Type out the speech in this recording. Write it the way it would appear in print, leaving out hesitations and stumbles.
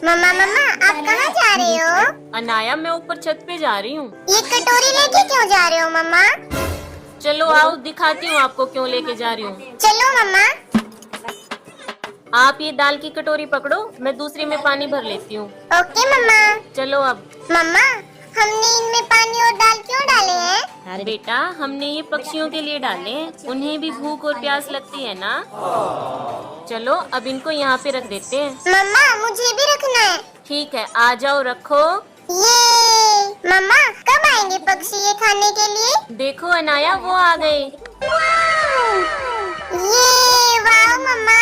मम्मा मम्मा आप कहाँ जा रहे हो? अनाया, मैं ऊपर छत पे जा रही हूँ। ये कटोरी लेके क्यों जा रहे हो मम्मा? चलो आओ, दिखाती हूँ आपको क्यों लेके जा रही हूँ। चलो मम्मा। आप ये दाल की कटोरी पकड़ो, मैं दूसरी में पानी भर लेती हूँ। ओके मम्मा। चलो अब। मम्मा हमने इनमें पानी और दाल क्यों डाले हैं? अरे बेटा, हमने ये पक्षियों के लिए डाले हैं, उन्हें भी भूख और प्यास लगती है ना। चलो अब इनको यहाँ पे रख देते हैं। मम्मा मुझे भी रखना है। ठीक है, आ जाओ, रखो। ये मम्मा कब आएंगे पक्षी ये खाने के लिए? देखो अनाया, वो आ गए। ये वाह मम्मा